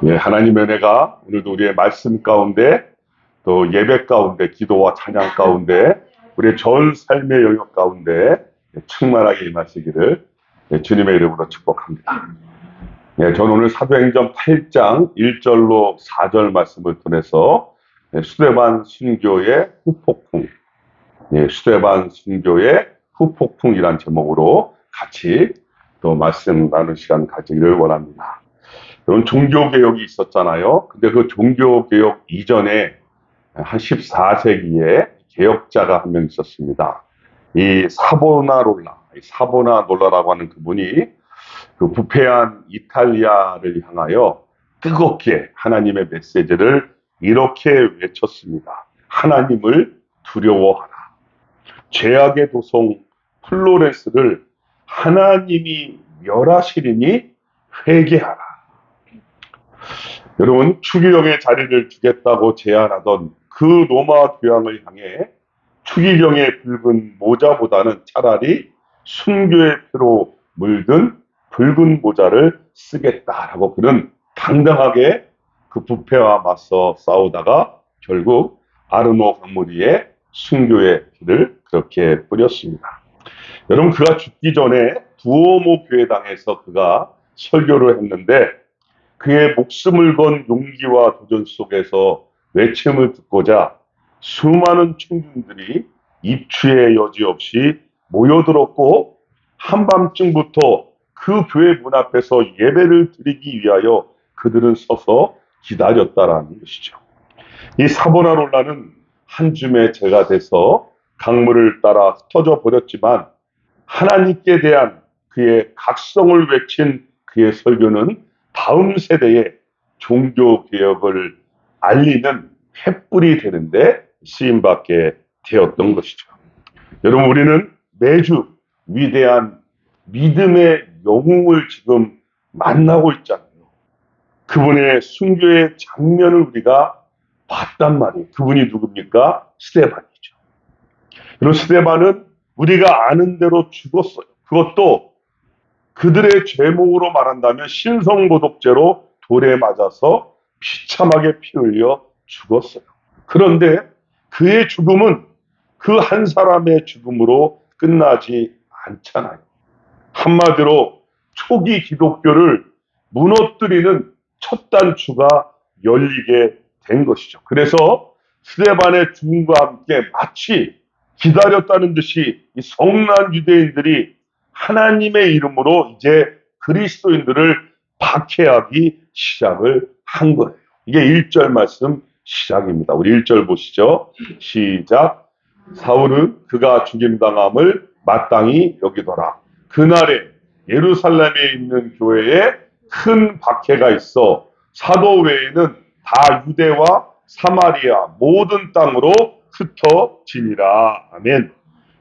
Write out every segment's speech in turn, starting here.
예, 하나님의 은혜가 오늘도 우리의 말씀 가운데 또 예배 가운데 기도와 찬양 가운데 우리의 전 삶의 영역 가운데 충만하게 임하시기를 주님의 이름으로 축복합니다. 예, 저는 오늘 사도행전 8장 1절로 4절 말씀을 통해서 스데반 순교의 후폭풍, 스데반 순교의 후폭풍이란 제목으로 같이 또 말씀 나누는 시간 가지기를 원합니다. 여러분, 종교개혁이 있었잖아요. 근데 그 종교개혁 이전에 한 14세기에 개혁자가 한 명 있었습니다. 이 사보나롤라라고 하는 그분이 그 부패한 이탈리아를 향하여 뜨겁게 하나님의 메시지를 이렇게 외쳤습니다. 하나님을 두려워하라. 죄악의 도성 플로렌스를 하나님이 멸하시리니 회개하라. 여러분, 추기경의 자리를 주겠다고 제안하던 그 로마 교황을 향해 추기경의 붉은 모자보다는 차라리 순교의 피로 물든 붉은 모자를 쓰겠다라고 그는 당당하게 그 부패와 맞서 싸우다가 결국 아르노 강무리에 순교의 피를 그렇게 뿌렸습니다. 여러분, 그가 죽기 전에 두오모 교회당에서 그가 설교를 했는데 그의 목숨을 건 용기와 도전 속에서 외침을 듣고자 수많은 청중들이 입추의 여지 없이 모여들었고 한밤중부터 그 교회 문 앞에서 예배를 드리기 위하여 그들은 서서 기다렸다라는 것이죠. 이 사보나롤라는 한 줌의 죄가 돼서 강물을 따라 흩어져 버렸지만 하나님께 대한 그의 각성을 외친 그의 설교는 다음 세대에 종교개혁을 알리는 횃불이 되는데 쓰임받게 되었던 것이죠. 여러분, 우리는 매주 위대한 믿음의 영웅을 지금 만나고 있잖아요. 그분의 순교의 장면을 우리가 봤단 말이에요. 그분이 누굽니까? 스데반이죠. 그리고 스데반은 우리가 아는 대로 죽었어요. 그것도 그들의 죄목으로 말한다면 신성모독죄로 돌에 맞아서 비참하게 피 흘려 죽었어요. 그런데 그의 죽음은 그 한 사람의 죽음으로 끝나지 않잖아요. 한마디로 초기 기독교를 무너뜨리는 첫 단추가 열리게 된 것이죠. 그래서 스데반의 죽음과 함께 마치 기다렸다는 듯이 이 성난 유대인들이 하나님의 이름으로 이제 그리스도인들을 박해하기 시작을 한 거예요. 이게 1절 말씀 시작입니다. 우리 1절 보시죠. 시작. 사울은 그가 죽임당함을 마땅히 여기더라. 그날에 예루살렘에 있는 교회에 큰 박해가 있어 사도 외에는 다 유대와 사마리아 모든 땅으로 흩어지니라. 아멘.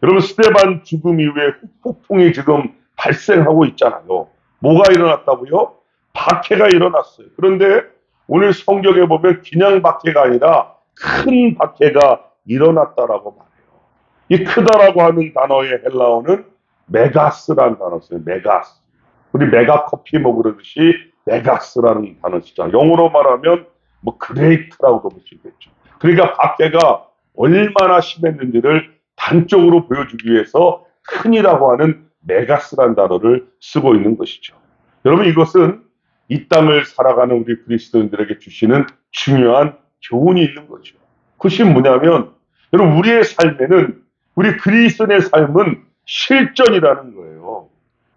여러분, 스데반 죽음 이후에 후폭풍이 지금 발생하고 있잖아요. 뭐가 일어났다고요? 박해가 일어났어요. 그런데 오늘 성경에 보면 그냥 박해가 아니라 큰 박해가 일어났다라고 말해요. 이 크다라고 하는 단어의 헬라어는 메가스라는 단어였어요. 메가스. 우리 메가커피 먹으듯이 메가스라는 단어 쓰잖아요. 영어로 말하면 뭐 그레이트라고도 볼 수 있겠죠. 그러니까 박해가 얼마나 심했는지를 단적으로 보여주기 위해서 큰이라고 하는 메가스라는 단어를 쓰고 있는 것이죠. 여러분, 이것은 이 땅을 살아가는 우리 그리스도인들에게 주시는 중요한 교훈이 있는 거죠. 그것이 뭐냐면, 여러분, 우리의 삶에는, 우리 그리스도인의 삶은 실전이라는 거예요.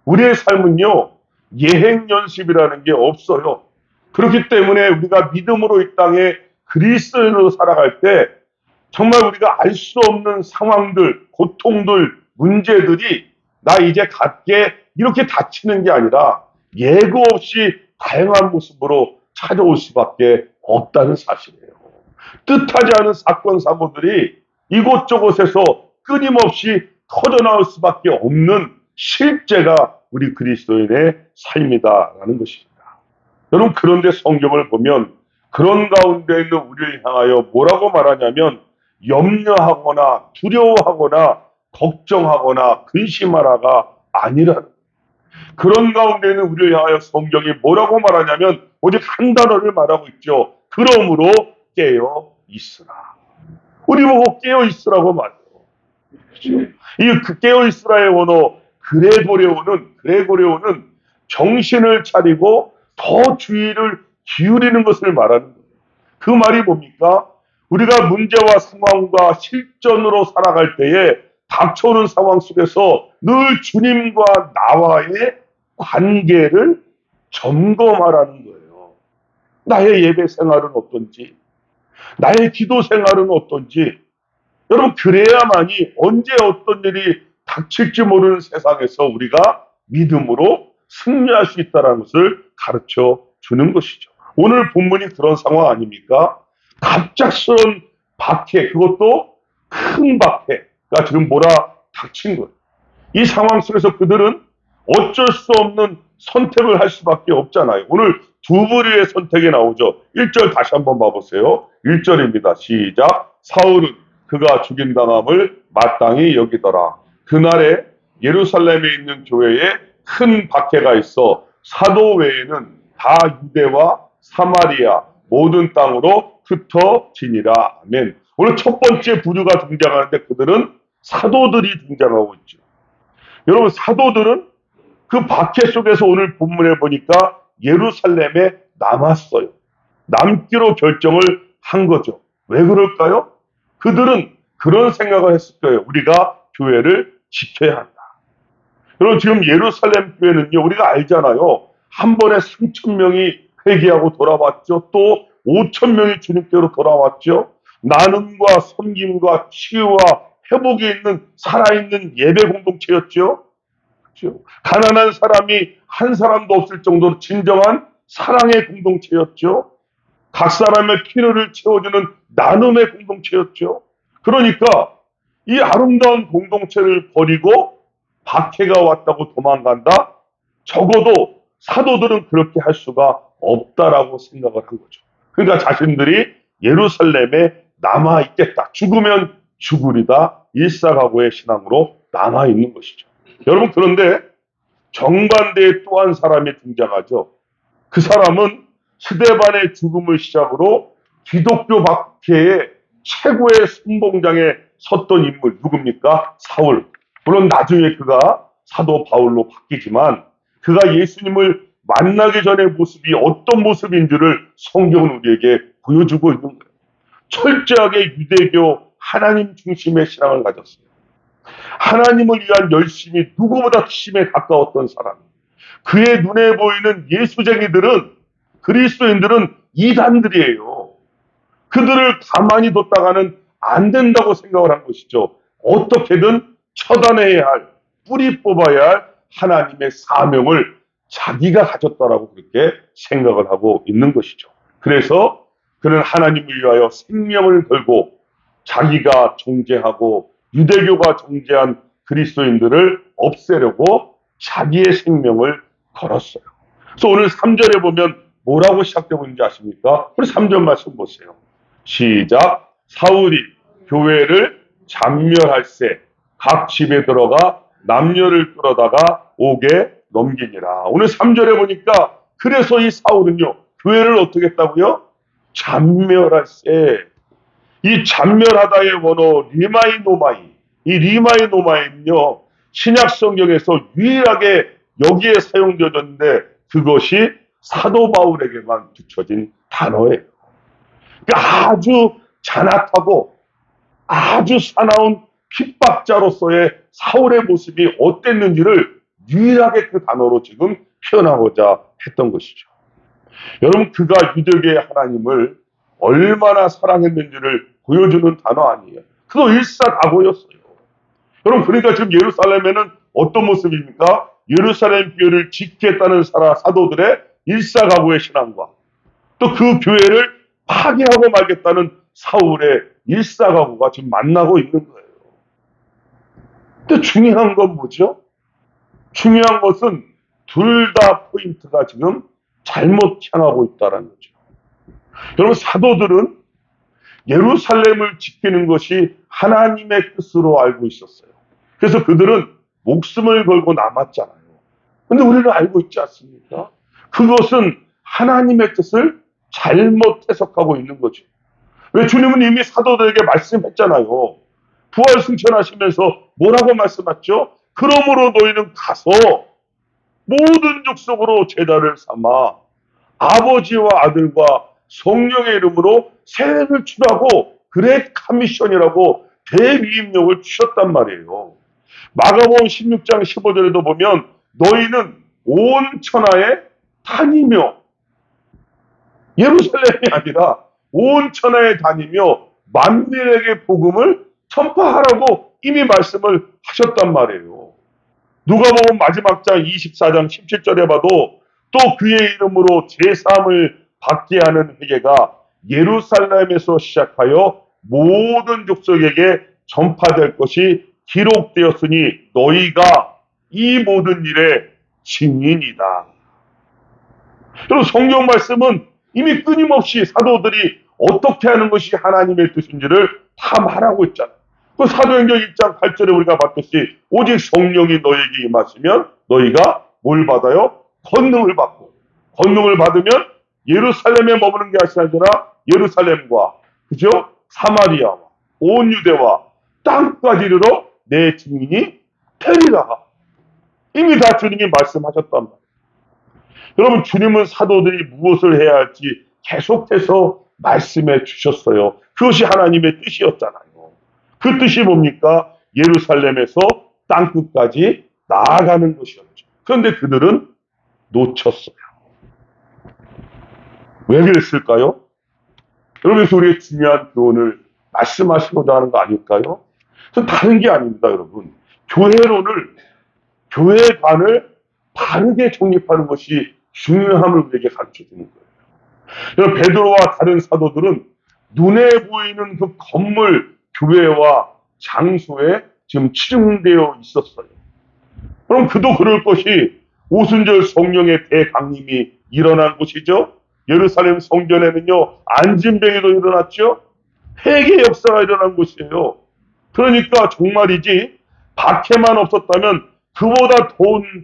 우리의 삶은요, 예행 연습이라는 게 없어요. 그렇기 때문에 우리가 믿음으로 이 땅에 그리스도인으로 살아갈 때 정말 우리가 알 수 없는 상황들, 고통들, 문제들이 나 이제 갈게 이렇게 닥치는 게 아니라 예고 없이 다양한 모습으로 찾아올 수밖에 없다는 사실이에요. 뜻하지 않은 사건, 사고들이 이곳저곳에서 끊임없이 터져나올 수밖에 없는 실제가 우리 그리스도인의 삶이다라는 것입니다. 여러분, 그런데 성경을 보면 그런 가운데 있는 우리를 향하여 뭐라고 말하냐면 염려하거나 두려워하거나 걱정하거나 근심하라가 아니라는, 그런 가운데 있는 우리를 향하여 성경이 뭐라고 말하냐면 오직 한 단어를 말하고 있죠. 그러므로 깨어 있으라. 우리 보고 깨어 있으라고 말해요. 그렇죠? 이 깨어 있으라의 원어 그레고레오는 정신을 차리고 더 주의를 기울이는 것을 말하는 거예요. 그 말이 뭡니까? 우리가 문제와 상황과 실전으로 살아갈 때에 닥쳐오는 상황 속에서 늘 주님과 나와의 관계를 점검하라는 거예요. 나의 예배 생활은 어떤지, 나의 기도 생활은 어떤지. 여러분, 그래야만이 언제 어떤 일이 닥칠지 모르는 세상에서 우리가 믿음으로 승리할 수 있다는 것을 가르쳐 주는 것이죠. 오늘 본문이 그런 상황 아닙니까? 갑작스러운 박해, 그것도 큰 박해가 지금 몰아닥친 거예요. 이 상황 속에서 그들은 어쩔 수 없는 선택을 할 수밖에 없잖아요. 오늘 두 부류의 선택이 나오죠. 1절 다시 한번 봐보세요. 1절입니다. 시작. 사울은 그가 죽임당함을 마땅히 여기더라. 그날에 예루살렘에 있는 교회에 큰 박해가 있어 사도 외에는 다 유대와 사마리아 모든 땅으로 흩어지니라. 아멘. 오늘 첫 번째 부류가 등장하는데 그들은 사도들이 등장하고 있죠. 여러분, 사도들은 그 박해 속에서 오늘 본문에 보니까 예루살렘에 남았어요. 남기로 결정을 한 거죠. 왜 그럴까요? 그들은 그런 생각을 했을 거예요. 우리가 교회를 지켜야 한다. 여러분, 지금 예루살렘 교회는요, 우리가 알잖아요. 한 번에 3,000명이 회개하고 돌아왔죠. 또 5,000명이 주님께로 돌아왔죠. 나눔과 섬김과 치유와 회복이 있는 살아있는 예배 공동체였죠. 그렇죠? 가난한 사람이 한 사람도 없을 정도로 진정한 사랑의 공동체였죠. 각 사람의 필요를 채워주는 나눔의 공동체였죠. 그러니까 이 아름다운 공동체를 버리고 박해가 왔다고 도망간다? 적어도 사도들은 그렇게 할 수가 없다라고 생각을 한 거죠. 그러니까 자신들이 예루살렘에 남아있겠다. 죽으면 죽으리다. 일사각오의 신앙으로 남아있는 것이죠. 여러분, 그런데 정반대의 또 한 사람이 등장하죠. 그 사람은 스데반의 죽음을 시작으로 기독교 박해의 최고의 선봉장에 섰던 인물 누굽니까? 사울. 물론 나중에 그가 사도 바울로 바뀌지만 그가 예수님을 만나기 전의 모습이 어떤 모습인지를 성경은 우리에게 보여주고 있는 거예요. 철저하게 유대교 하나님 중심의 신앙을 가졌어요. 하나님을 위한 열심이 누구보다 힘에 가까웠던 사람. 그의 눈에 보이는 예수쟁이들은, 그리스도인들은 이단들이에요. 그들을 가만히 뒀다가는 안 된다고 생각을 한 것이죠. 어떻게든 처단해야 할, 뿌리 뽑아야 할 하나님의 사명을 자기가 가졌다라고 그렇게 생각을 하고 있는 것이죠. 그래서 그는 하나님을 위하여 생명을 걸고 자기가 정죄하고 유대교가 정죄한 그리스도인들을 없애려고 자기의 생명을 걸었어요. 그래서 오늘 3절에 보면 뭐라고 시작되고 있는지 아십니까? 우리 3절 말씀 보세요. 시작. 사울이 교회를 잔멸할세 각 집에 들어가 남녀를 끌어다가 옥에 넘기니라. 오늘 3절에 보니까 그래서 이 사울은요, 교회를 어떻게 했다고요? 잔멸할세. 이 잔멸하다의 원어 리마이노마이. 이 리마이노마이는요, 신약 성경에서 유일하게 여기에 사용되었는데 그것이 사도 바울에게만 붙여진 단어예요. 그러니까 아주 잔악하고 아주 사나운 핍박자로서의 사울의 모습이 어땠는지를 유일하게 그 단어로 지금 표현하고자 했던 것이죠. 여러분, 그가 유대교의 하나님을 얼마나 사랑했는지를 보여주는 단어 아니에요. 그도 일사각오였어요. 여러분, 그러니까 지금 예루살렘에는 어떤 모습입니까? 예루살렘 교회를 지키겠다는 사도들의 일사각오의 신앙과 또 그 교회를 파괴하고 말겠다는 사울의 일사각오가 지금 만나고 있는 거예요. 근데 중요한 건 뭐죠? 중요한 것은 둘 다 포인트가 지금 잘못 향하고 있다는 거죠. 여러분, 사도들은 예루살렘을 지키는 것이 하나님의 뜻으로 알고 있었어요. 그래서 그들은 목숨을 걸고 남았잖아요. 근데 우리는 알고 있지 않습니까? 그것은 하나님의 뜻을 잘못 해석하고 있는 거죠. 왜 주님은 이미 사도들에게 말씀했잖아요. 부활 승천하시면서 뭐라고 말씀하셨죠? 그러므로 너희는 가서 모든 족속으로 제자를 삼아 아버지와 아들과 성령의 이름으로 세례를 주라고 그레이트 커미션이라고 대위임령을 주셨단 말이에요. 마가복음 16장 15절에도 보면 너희는 온 천하에 다니며, 예루살렘이 아니라 온 천하에 다니며 만민에게 복음을 전파하라고 이미 말씀을 하셨단 말이에요. 누가복음 마지막 장 24장 17절에 봐도 또 그의 이름으로 제사함을 받게 하는 회개가 예루살렘에서 시작하여 모든 족속에게 전파될 것이 기록되었으니 너희가 이 모든 일의 증인이다. 여러분, 성경 말씀은 이미 끊임없이 사도들이 어떻게 하는 것이 하나님의 뜻인지를 다 말하고 있잖아요. 그 사도행전 1장 8절에 우리가 봤듯이 오직 성령이 너에게 임하시면 너희가 뭘 받아요? 권능을 받고, 권능을 받으면 예루살렘에 머무는 게 아니라 예루살렘과, 그죠? 사마리아와 온 유대와 땅까지 이르러 내 증인이 되리라. 이미 다 주님이 말씀하셨단 말이에요. 여러분, 주님은 사도들이 무엇을 해야 할지 계속해서 말씀해 주셨어요. 그것이 하나님의 뜻이었잖아요. 그 뜻이 뭡니까? 예루살렘에서 땅끝까지 나아가는 것이었죠. 그런데 그들은 놓쳤어요. 왜 그랬을까요? 여러분, 그래서 우리의 중요한 교훈을 말씀하시고자 하는 거 아닐까요? 그건 다른 게 아닙니다, 여러분. 교회관을 바르게 정립하는 것이 중요함을 우리에게 가르쳐 주는 거예요. 여러분, 베드로와 다른 사도들은 눈에 보이는 그 건물, 교회와 장소에 지금 치중되어 있었어요. 그럼 그도 그럴 것이 오순절 성령의 대강림이 일어난 곳이죠. 예루살렘 성전에는요, 안진뱅이도 일어났죠. 회개 역사가 일어난 곳이에요. 그러니까 정말이지, 박해만 없었다면 그보다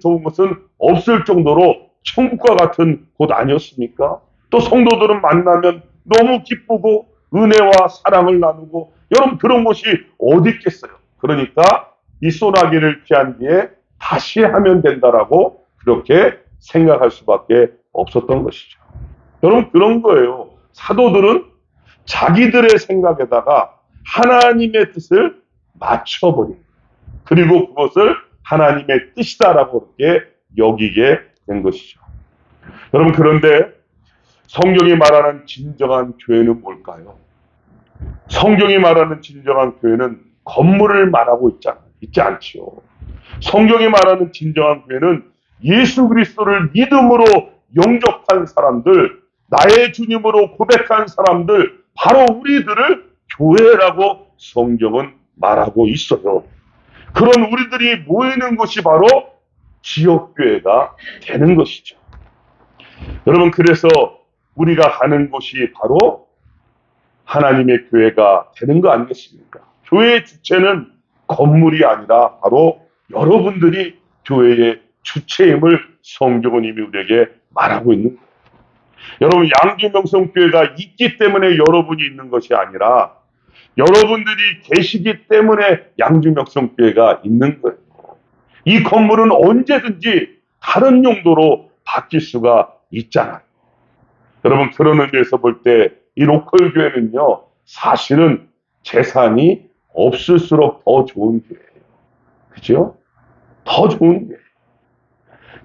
좋은 것은 없을 정도로 천국과 같은 곳 아니었습니까? 또 성도들은 만나면 너무 기쁘고 은혜와 사랑을 나누고, 여러분, 그런 곳이 어디 있겠어요? 그러니까 이 소나기를 피한 뒤에 다시 하면 된다라고 그렇게 생각할 수밖에 없었던 것이죠. 여러분, 그런 거예요. 사도들은 자기들의 생각에다가 하나님의 뜻을 맞춰버린 거예요. 그리고 그것을 하나님의 뜻이다라고 그렇게 여기게 된 것이죠. 여러분, 그런데 성경이 말하는 진정한 교회는 뭘까요? 성경이 말하는 진정한 교회는 건물을 말하고 있지 않지요. 성경이 말하는 진정한 교회는 예수 그리스도를 믿음으로 영접한 사람들, 나의 주님으로 고백한 사람들, 바로 우리들을 교회라고 성경은 말하고 있어요. 그런 우리들이 모이는 것이 바로 지역교회가 되는 것이죠. 여러분, 그래서 우리가 가는 곳이 바로 하나님의 교회가 되는 거 아니겠습니까? 교회의 주체는 건물이 아니라 바로 여러분들이 교회의 주체임을 성경은 이미 우리에게 말하고 있는 거예요. 여러분, 양주명성교회가 있기 때문에 여러분이 있는 것이 아니라 여러분들이 계시기 때문에 양주명성교회가 있는 거예요. 이 건물은 언제든지 다른 용도로 바뀔 수가 있잖아요. 여러분, 그런 의미에서 볼 때 이 로컬 교회는요, 사실은 재산이 없을수록 더 좋은 교회예요. 그죠? 더 좋은 교회.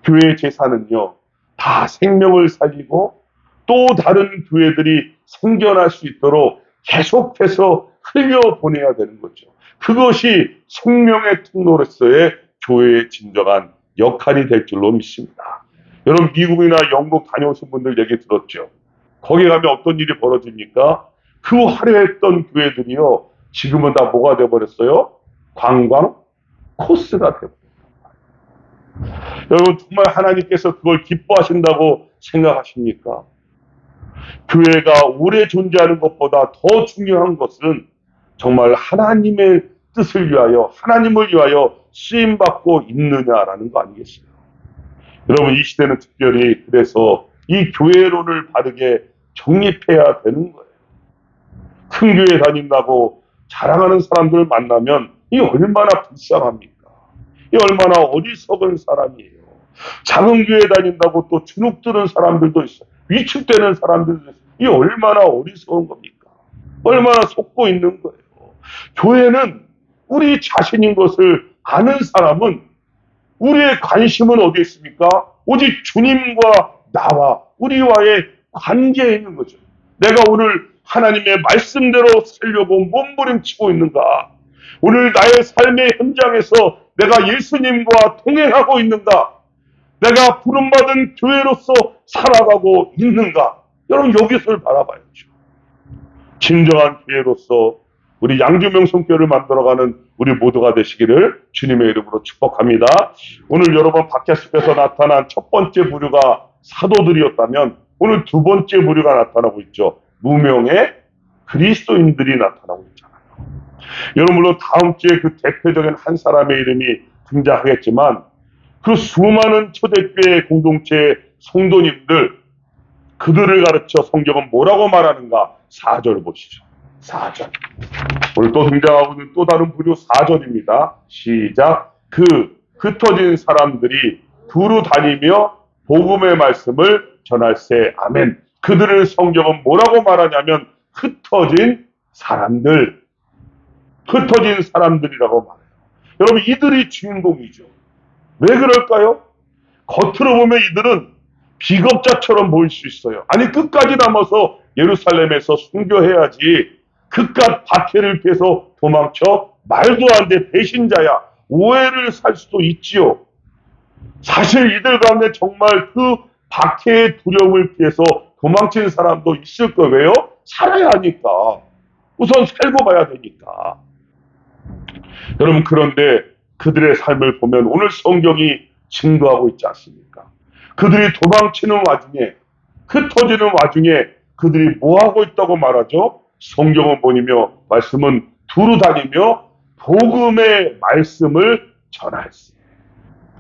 교회의 재산은요, 다 생명을 살리고 또 다른 교회들이 생겨날 수 있도록 계속해서 흘려보내야 되는 거죠. 그것이 생명의 통로로서의 교회의 진정한 역할이 될 줄로 믿습니다. 여러분, 미국이나 영국 다녀오신 분들 얘기 들었죠? 거기 가면 어떤 일이 벌어집니까? 그 화려했던 교회들이요, 지금은 다 뭐가 돼버렸어요? 관광 코스가 돼버렸어요. 여러분, 정말 하나님께서 그걸 기뻐하신다고 생각하십니까? 교회가 오래 존재하는 것보다 더 중요한 것은 정말 하나님의 뜻을 위하여, 하나님을 위하여 쓰임받고 있느냐라는 거 아니겠어요? 여러분, 이 시대는 특별히 그래서 이 교회론을 바르게 정립해야 되는 거예요. 큰 교회 다닌다고 자랑하는 사람들을 만나면 이 얼마나 불쌍합니까? 이 얼마나 어리석은 사람이에요. 작은 교회 다닌다고 또 주눅 드는 사람들도 있어요. 위축되는 사람들도 있어요. 이 얼마나 어리석은 겁니까? 얼마나 속고 있는 거예요. 교회는 우리 자신인 것을 아는 사람은 우리의 관심은 어디에 있습니까? 오직 주님과 나와 우리와의 관계에 있는 거죠. 내가 오늘 하나님의 말씀대로 살려고 몸부림치고 있는가? 오늘 나의 삶의 현장에서 내가 예수님과 동행하고 있는가? 내가 부름받은 교회로서 살아가고 있는가? 여러분 여기서를 바라봐야죠. 진정한 교회로서 우리 양주명성교회를 만들어가는 우리 모두가 되시기를 주님의 이름으로 축복합니다. 오늘 여러분 팟캐스트에서 나타난 첫 번째 부류가 사도들이었다면 오늘 두 번째 부류가 나타나고 있죠. 무명의 그리스도인들이 나타나고 있잖아요. 여러분 물론 다음 주에 그 대표적인 한 사람의 이름이 등장하겠지만 그 수많은 초대교회 공동체의 성도님들 그들을 가르쳐 성경은 뭐라고 말하는가? 4절 보시죠. 4절. 오늘 또 등장하고 있는 또 다른 부류 4절입니다. 시작. 흩어진 사람들이 두루 다니며 복음의 말씀을 전할세. 아멘. 그들을 성경은 뭐라고 말하냐면 흩어진 사람들. 흩어진 사람들이라고 말해요. 여러분 이들이 주인공이죠. 왜 그럴까요? 겉으로 보면 이들은 비겁자처럼 보일 수 있어요. 아니 끝까지 남아서 예루살렘에서 순교해야지 그깟 박해를 피해서 도망쳐 말도 안 돼 배신자야 오해를 살 수도 있지요. 사실 이들 가운데 정말 그 박해의 두려움을 피해서 도망친 사람도 있을 거예요. 왜요? 살아야 하니까. 우선 살고 봐야 되니까. 여러분 그런데 그들의 삶을 보면 오늘 성경이 증거하고 있지 않습니까? 그들이 도망치는 와중에 흩어지는 와중에 그들이 뭐하고 있다고 말하죠? 성경은 뭐니며 말씀은 두루 다니며 복음의 말씀을 전할세.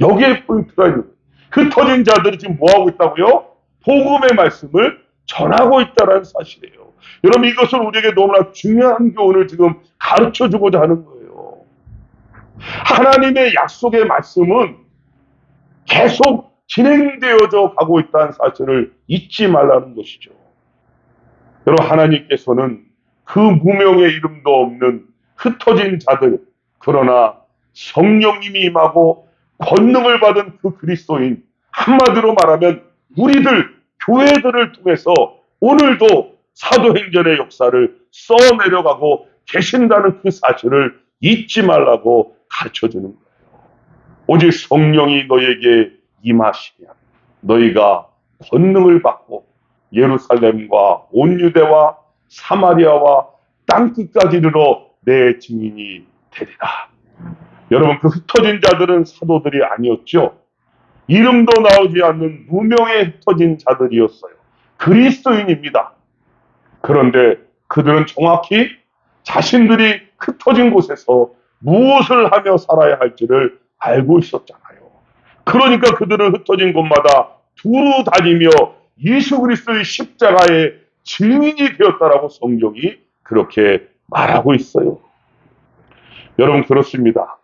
여기에 포인트가 있는 거예요. 흩어진 자들이 지금 뭐하고 있다고요? 복음의 말씀을 전하고 있다는 사실이에요. 여러분 이것을 우리에게 너무나 중요한 교훈을 지금 가르쳐주고자 하는 거예요. 하나님의 약속의 말씀은 계속 진행되어져 가고 있다는 사실을 잊지 말라는 것이죠. 여러분 하나님께서는 그 무명의 이름도 없는 흩어진 자들 그러나 성령님이 임하고 권능을 받은 그 그리스도인 한마디로 말하면 우리들 교회들을 통해서 오늘도 사도행전의 역사를 써내려가고 계신다는 그 사실을 잊지 말라고 가르쳐주는 거예요. 오직 성령이 너에게 임하시면 너희가 권능을 받고 예루살렘과 온 유대와 사마리아와 땅끝까지 이르러 내 증인이 되리라. 여러분 그 흩어진 자들은 사도들이 아니었죠. 이름도 나오지 않는 무명의 흩어진 자들이었어요. 그리스도인입니다. 그런데 그들은 정확히 자신들이 흩어진 곳에서 무엇을 하며 살아야 할지를 알고 있었잖아요. 그러니까 그들은 흩어진 곳마다 두루 다니며 예수 그리스도의 십자가의 증인이 되었다라고 성경이 그렇게 말하고 있어요. 여러분 그렇습니다.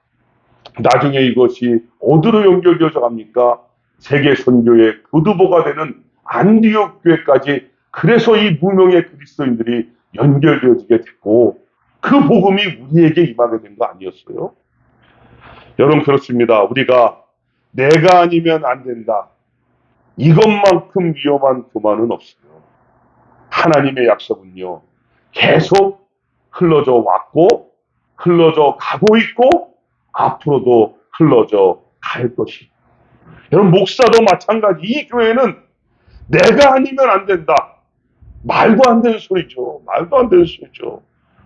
나중에 이것이 어디로 연결되어져 갑니까? 세계 선교의 교두보가 되는 안디옥 교회까지 그래서 이 무명의 그리스도인들이 연결되어지게 됐고 그 복음이 우리에게 임하게 된 거 아니었어요? 여러분 그렇습니다. 우리가 내가 아니면 안 된다. 이것만큼 위험한 교만은 없어요. 하나님의 약속은요. 계속 흘러져 왔고 흘러져 가고 있고 앞으로도 흘러져 갈 것이에요. 여러분 목사도 마찬가지. 이 교회는 내가 아니면 안 된다. 말도 안 되는 소리죠. 말도 안 되는 소리죠.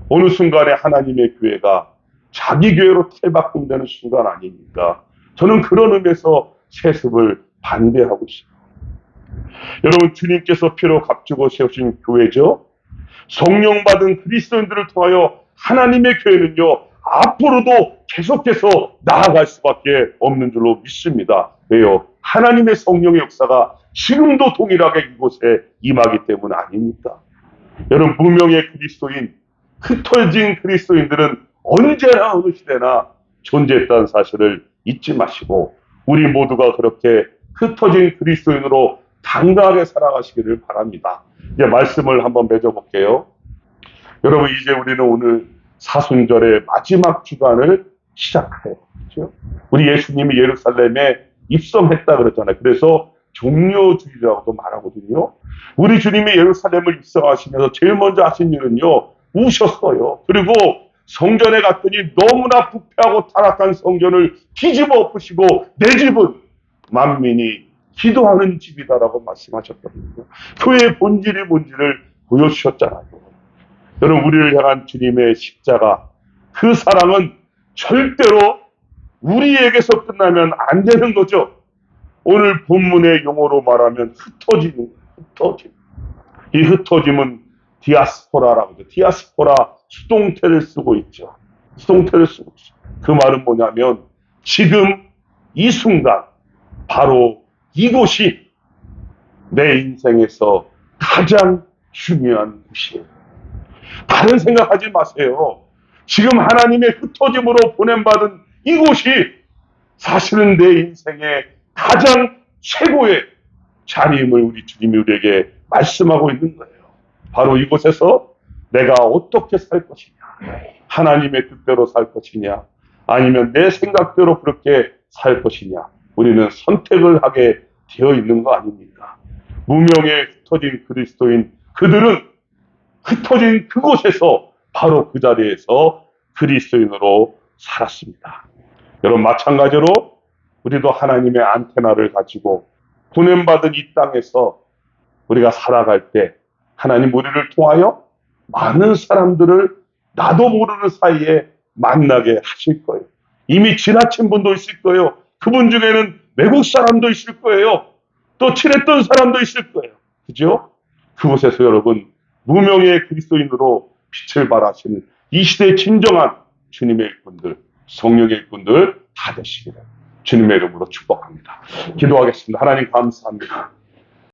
어느 순간에 하나님의 교회가 자기 교회로 탈바꿈되는 순간 아닙니까? 저는 그런 의미에서 세습을 반대하고 있어요. 여러분 주님께서 피로 값주고 세우신 교회죠. 성령 받은 그리스도인들을 통하여 하나님의 교회는요. 앞으로도 계속해서 나아갈 수밖에 없는 줄로 믿습니다. 왜요? 하나님의 성령의 역사가 지금도 동일하게 이곳에 임하기 때문 아닙니까? 여러분, 무명의 그리스도인, 흩어진 그리스도인들은 언제나 어느 시대나 존재했다는 사실을 잊지 마시고 우리 모두가 그렇게 흩어진 그리스도인으로 당당하게 살아가시기를 바랍니다. 이제 말씀을 한번 맺어볼게요. 여러분, 이제 우리는 오늘 사순절의 마지막 주간을 시작해요. 그렇죠? 우리 예수님이 예루살렘에 입성했다 그랬잖아요. 그래서 종료주일이라고도 말하거든요. 우리 주님이 예루살렘을 입성하시면서 제일 먼저 하신 일은요, 우셨어요. 그리고 성전에 갔더니 너무나 부패하고 타락한 성전을 뒤집어 엎으시고 내 집은 만민이 기도하는 집이다라고 말씀하셨거든요. 교회의 본질이 뭔지를 보여주셨잖아요. 여러분, 우리를 향한 주님의 십자가, 그 사랑은 절대로 우리에게서 끝나면 안 되는 거죠. 오늘 본문의 용어로 말하면 흩어짐. 이 흩어짐은 디아스포라라고 하죠. 디아스포라, 수동태를 쓰고 있죠. 수동태를 쓰고 있죠. 그 말은 뭐냐면 지금 이 순간 바로 이곳이 내 인생에서 가장 중요한 곳이에요. 다른 생각하지 마세요. 지금 하나님의 흩어짐으로 보냄받은 이곳이 사실은 내 인생의 가장 최고의 자리임을 우리 주님이 우리에게 말씀하고 있는 거예요. 바로 이곳에서 내가 어떻게 살 것이냐, 하나님의 뜻대로 살 것이냐, 아니면 내 생각대로 그렇게 살 것이냐, 우리는 선택을 하게 되어 있는 거 아닙니까? 무명의 흩어진 그리스도인 그들은 흩어진 그곳에서 바로 그 자리에서 그리스도인으로 살았습니다. 여러분, 마찬가지로 우리도 하나님의 안테나를 가지고 보냄받은 이 땅에서 우리가 살아갈 때 하나님 우리를 통하여 많은 사람들을 나도 모르는 사이에 만나게 하실 거예요. 이미 지나친 분도 있을 거예요. 그분 중에는 외국 사람도 있을 거예요. 또 친했던 사람도 있을 거예요. 그죠? 그곳에서 여러분, 무명의 그리스도인으로 빛을 발하시는 이 시대의 진정한 주님의 일꾼들, 성령의 일꾼들 다 되시기를 주님의 이름으로 축복합니다. 기도하겠습니다. 하나님 감사합니다.